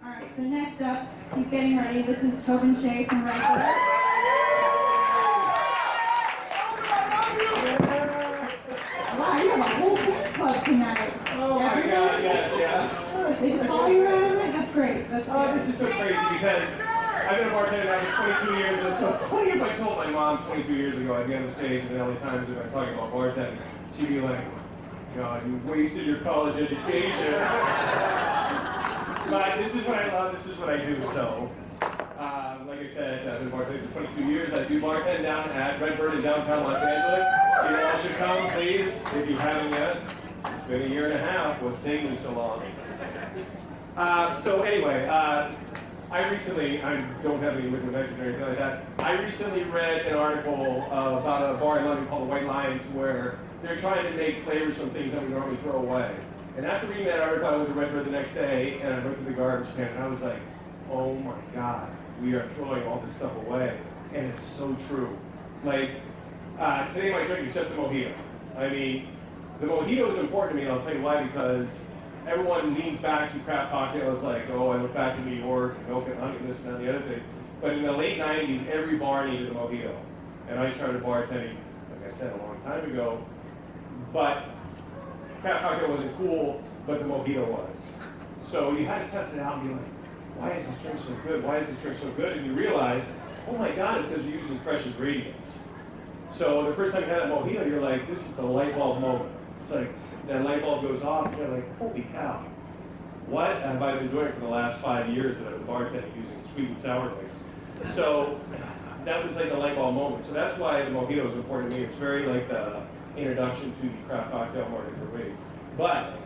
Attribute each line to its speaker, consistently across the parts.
Speaker 1: All right, so next up, he's getting ready. This is Tobin Shea from Redbird. Wow, you have a whole fan club tonight.
Speaker 2: Oh my God, yes, yeah.
Speaker 1: They just follow you around? That's great. That's great.
Speaker 2: This is so crazy because I've been a bartender now for 22 years, and it's so funny if I told my mom 22 years ago I'd be on the stage and the only times if I'm talking about bartending, she'd be like, God, you wasted your college education. But this is what I love, this is what I do, so. Like I said, I've been bartending for 22 years. I do bartend down at Redbird in downtown Los Angeles. You all should come, please, if you haven't yet. It's been a year and a half. What's taking me so long? So anyway, I don't have any liquid nitrogen or anything like that. I recently read an article about a bar in London called the White Lions where they're trying to make flavors from things that we normally throw away. And after reading that article, I went to Redbird the next day and I went to the garbage can and I was like, oh my God, we are throwing all this stuff away. And it's so true. Like, today my drink is just a mojito. I mean, the mojito is important to me, and I'll tell you why, because everyone leans back to craft cocktails like, oh, I look back to New York, milk and honey, this and that, and the other thing. But in the late 90s, every bar needed a mojito. And I started bartending, like I said, a long time ago. But craft cocktail wasn't cool, but the mojito was. So you had to test it out and be like, why is this drink so good? Why is this drink so good? And you realize, oh my God, it's because you're using fresh ingredients. So the first time you had that mojito, you're like, this is the light bulb moment. It's like, that light bulb goes off, and you're like, holy cow. What have I been doing for the last 5 years that I've been bartending using sweet and sour things? So that was like the light bulb moment. So that's why the mojito is important to me. It's very like the introduction to the craft cocktail market for me. But,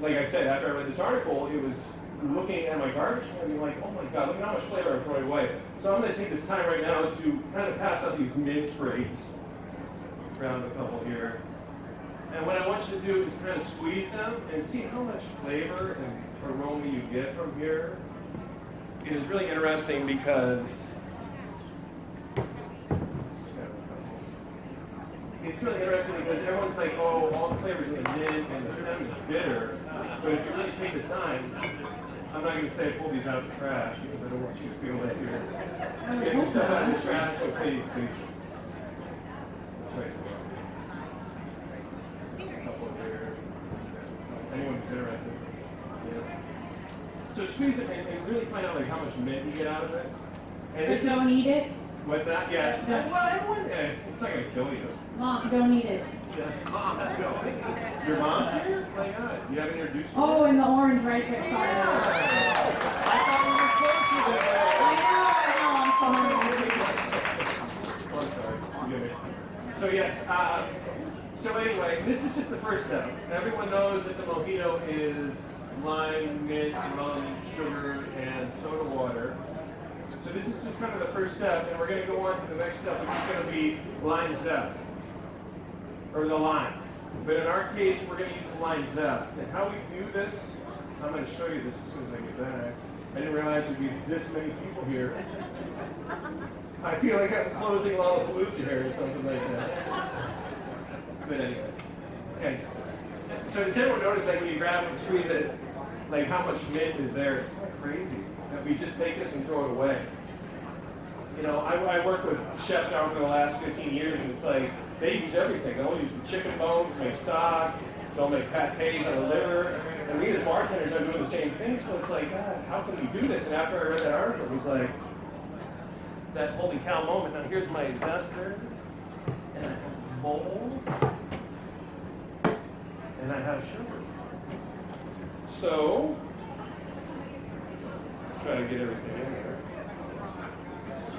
Speaker 2: like I said, after I read this article, it was looking at my garbage can and being like, oh my God, look at how much flavor I'm throwing away. So I'm going to take this time right now to kind of pass out these mint sprays. Grab a couple here. And what I want you to do is kind of squeeze them and see how much flavor and aroma you get from here. It is really interesting because everyone's like, oh, all the flavors in the mint and the stem is bitter. But if you really take the time, I'm not going to say pull these out of the trash because I don't want you to feel like you're getting stuff out of the trash. So please. Anyone who's interested. Yeah. So squeeze it and really find out like how much mint you get out of it. And
Speaker 1: Just don't eat it.
Speaker 2: What's that? Yeah. It's not going to kill you.
Speaker 1: Mom, don't eat it.
Speaker 2: Yeah. Your mom's here? Oh my God. You haven't introduced me?
Speaker 1: Oh, and the orange right there. Sorry.
Speaker 2: I thought we were close to
Speaker 1: I know.
Speaker 2: I'm sorry. Forgive me. So yes, so anyway, this is just the first step. Everyone knows that the mojito is lime, mint, rum, sugar, and soda water. So this is just kind of the first step, and we're going to go on to the next step, which is going to be lime zest, or the lime. But in our case, we're going to use the lime zest. And how we do this, I'm going to show you this as soon as I get back. I didn't realize there'd be this many people here. I feel like I'm closing Lollapalooza here or something like that. But anyway. Okay. So does everyone notice that when you grab it and squeeze it, like how much mint is there? It's kind of crazy that we just take this and throw it away. You know, I work with chefs now for the last 15 years, and it's like they use everything. They'll use the chicken bones to make stock. They'll make pâtés on the liver. And we as bartenders are doing the same thing. So it's like, God, how can we do this? And after I read that article, it was like that holy cow moment. Now here's my zester, and I have a bowl, and I have sugar. So try to get everything in there.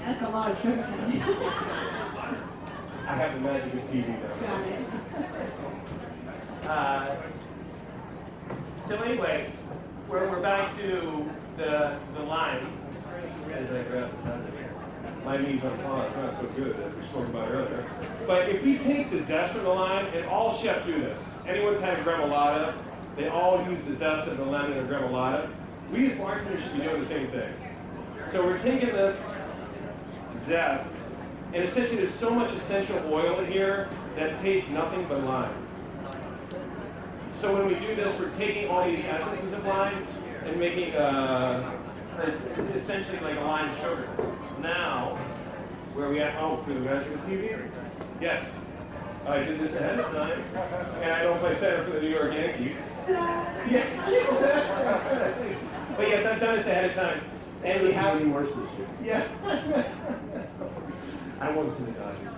Speaker 1: That's a lot of sugar.
Speaker 2: I have the magic of TV though.
Speaker 1: Got it.
Speaker 2: So anyway, we're back to the lime. As I grab this out of here. My knees on pause, not so good as we spoke about earlier. But if we take the zest of the lime, and all chefs do this. Anyone's had a gremolata, they all use the zest of the lemon in a gremolata. We as bartenders should be doing the same thing. So we're taking this zest, and essentially there's so much essential oil in here that tastes nothing but lime. So when we do this, we're taking all these essences of lime and making essentially like a lime sugar. Now, where we at? Oh, for the rest of the TV? Yes. I did this ahead of time, and I don't play center for the New York Yankees. Yeah. But yes, I've done this ahead of time. And we have
Speaker 3: worse this year.
Speaker 2: Yeah. I want to see the Dodgers.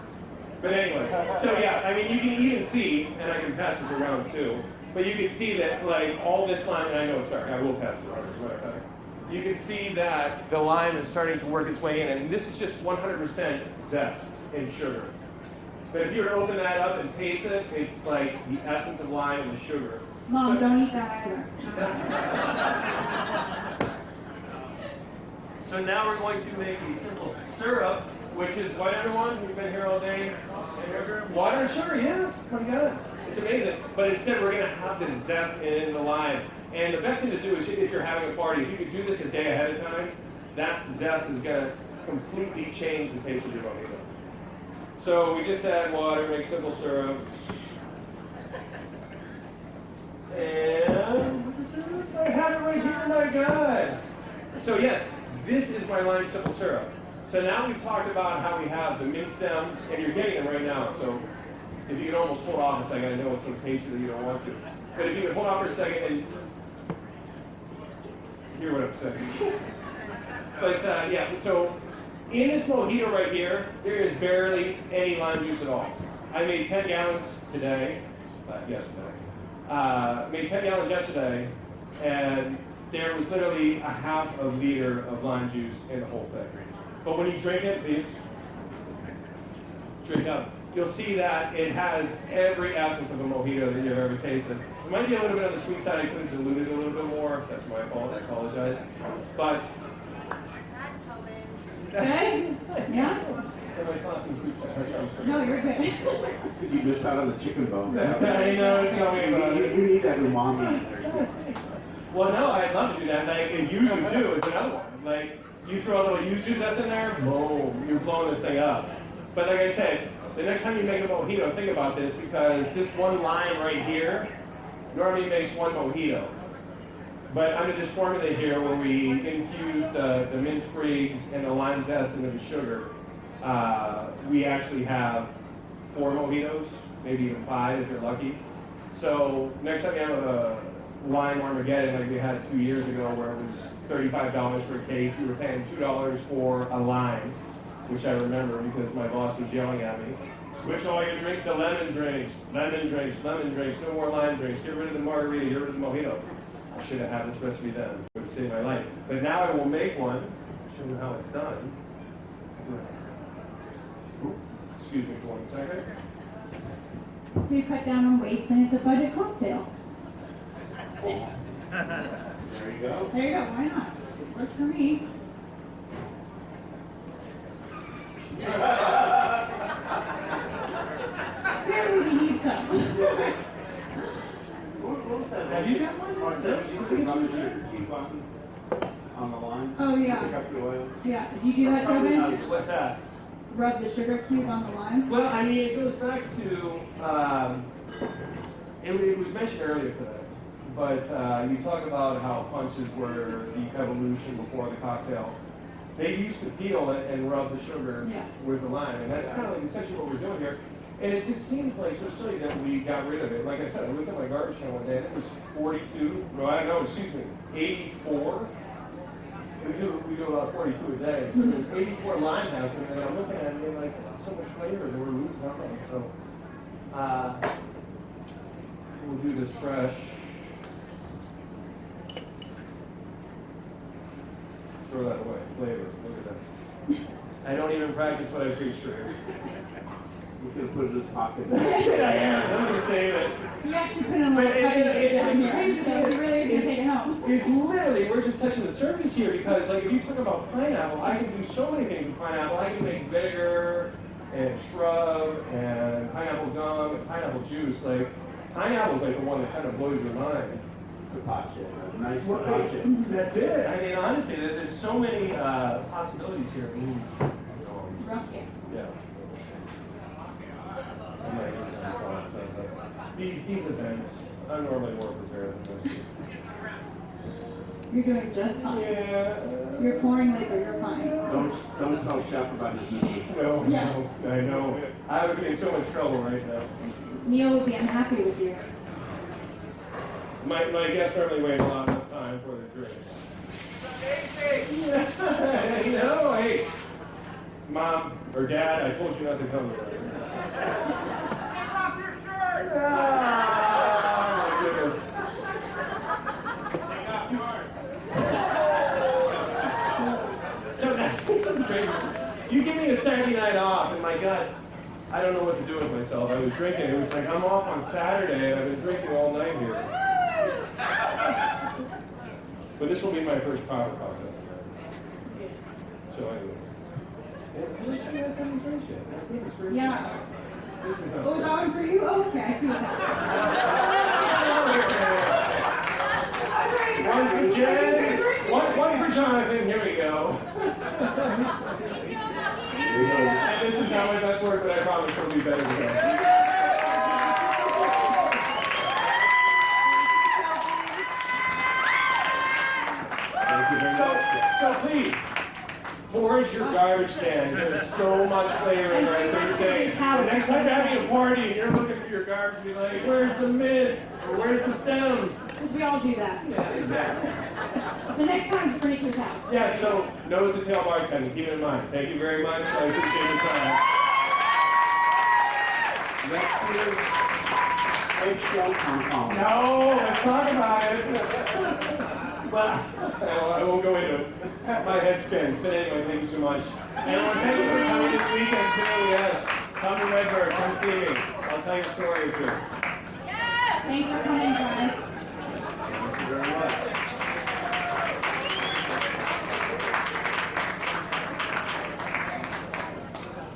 Speaker 2: But anyway, so yeah, I mean, you can even see, and I can pass this around too, but you can see that, like, all this lime, and I know, sorry, I will pass it around as a matter of fact. You can see that the lime is starting to work its way in, and this is just 100% zest and sugar. But if you were to open that up and taste it, it's like the essence of lime and the sugar.
Speaker 1: Mom, don't eat that either.
Speaker 2: So now we're going to make the simple syrup, which is what, everyone? We've been here all day. Water and sugar, yes. Oh my God. It's amazing. But instead, we're going to have the zest in the lime. And the best thing to do is, if you're having a party, if you could do this a day ahead of time, that zest is going to completely change the taste of your mojito. So we just add water, make simple syrup. And I have it right here, my God. So yes, this is my lime simple syrup. So now we've talked about how we have the mint stems, and you're getting them right now. So if you could almost hold off a second, I know it's so tasty that you don't want to. But if you could hold off for a second and hear what I'm saying. But yeah, so in this mojito right here, there is barely any lime juice at all. I made 10 gallons today, yesterday. Made 10 gallons yesterday, and there was literally a half a liter of lime juice in the whole thing. But when you drink it, please, drink up. You'll see that it has every essence of a mojito that you've ever tasted. It might be a little bit on the sweet side. I could have diluted it a little bit more. That's my fault. I apologize. But
Speaker 1: Okay? Yeah?
Speaker 2: am I talking too fast?
Speaker 1: No, you're good.
Speaker 3: You missed out on the chicken bone.
Speaker 2: That's how you know. Tell me about it.
Speaker 3: You need that umami.
Speaker 2: Well, no, I'd love to do that. Like, and yuzu too is another one. Like, you throw a little yuzu zest in there, boom, you're blowing this thing up. But like I said, the next time you make a mojito, think about this, because this one lime right here normally makes one mojito. But under this formula here, where we infuse the mint sprigs and the lime zest into the sugar, we actually have 4 mojitos, maybe even 5 if you're lucky. So next time you have a lime Armageddon like we had 2 years ago, where it was $35 for a case, you were paying $2 for a lime, which I remember because my boss was yelling at me. Switch all your drinks to lemon drinks, lemon drinks, lemon drinks, no more lime drinks, get rid of the margarita, get rid of the mojito. I should have had this recipe then. It would save my life. But now I will make one, show you how it's done. Excuse me for 1 second.
Speaker 1: So you cut down on waste, and it's a budget cocktail.
Speaker 3: There you go.
Speaker 1: There you go. Why not? Works for me. Clearly, we need some.
Speaker 2: Have you got one?
Speaker 3: You can rub the sugar cube on the line.
Speaker 1: Oh,
Speaker 3: Pick
Speaker 1: yeah.
Speaker 3: up the oil.
Speaker 1: Yeah. Did you do that, Tobin?
Speaker 2: What's that?
Speaker 1: Rub the sugar cube on the lime?
Speaker 2: Well, I mean, it goes back to, it was mentioned earlier today, but you talk about how punches were the evolution before the cocktail. They used to peel it and rub the sugar with the lime, and that's kind of like essentially what we're doing here. And it just seems like so silly that we got rid of it. Like I said, I looked at my garbage can one day, and it was 42, no, I know, excuse me, 84. We do about 42 a day, so there's 84 lime houses, and I'm looking at it and they're like, so much flavor that we're losing out on. So we'll do this fresh. Throw that away, flavor, look at that. I don't even practice what I preach here.
Speaker 3: He's going to put it in his pocket.
Speaker 2: I am, I'm just saying it.
Speaker 1: You actually put it on the cutting down here, so he really is going to take it home.
Speaker 2: It's literally, we're just touching the surface here, because like if you talk about pineapple, I can do so many things with pineapple. I can make vinegar and shrub and pineapple gum and pineapple juice. Like pineapple's like the one that kind of blows your mind.
Speaker 3: Kapache, nice
Speaker 2: Well,
Speaker 3: kapache.
Speaker 2: That's it. I mean, honestly, there's so many possibilities here.
Speaker 1: Rough game.
Speaker 2: Yeah. These events, I'm normally more prepared than this.
Speaker 1: You're doing just fine.
Speaker 2: Yeah.
Speaker 1: You're pouring liquor, you're fine.
Speaker 3: Don't tell Chef about his knees.
Speaker 2: No,
Speaker 1: Yeah.
Speaker 2: no, I know. I would be in so much trouble right now.
Speaker 1: Neil would be unhappy with you.
Speaker 2: My guests normally wait a lot less time for their drinks. You know, hey, Mom or Dad, I told you not to come here.
Speaker 4: Take off your shirt!
Speaker 2: Oh, my goodness.
Speaker 4: Take off yours.
Speaker 2: So now, you give me a Saturday night off, and my God, I don't know what to do with myself. I was drinking. It was like I'm off on Saturday, and I've been drinking all night here. But this will be my first proper cocktail. So anyway.
Speaker 1: Yeah.
Speaker 2: This is not
Speaker 1: Oh, that one for you? Oh, okay, I see what's happening. I was ready to
Speaker 2: One for
Speaker 1: go.
Speaker 2: Jen, one for Jonathan. Here we go. And this is not my best work, but I promise it'll be better than that.
Speaker 3: Thank you very much.
Speaker 2: So please, forage your garbage can. There's so much flavor in there. So you say, the next time you're having a party and you're looking through your garbage, be like, where's the mid? Or where's the stems?
Speaker 1: Because we all do that.
Speaker 2: Yeah, exactly.
Speaker 1: So next time, just bring it to his house.
Speaker 2: Yeah, so nose to tail bartending. Keep it in mind. Thank you very much. I appreciate your time.
Speaker 3: Next year, H-Show Hong Kong.
Speaker 2: No, let's talk about it. Well, I won't go into it. My head spins. But anyway, thank you so much. Everyone, thank you for coming this weekend too. Yes. Come to Redbird. Come see me. I'll tell you a story or two.
Speaker 1: Thanks for coming, guys.
Speaker 3: Thank you very much.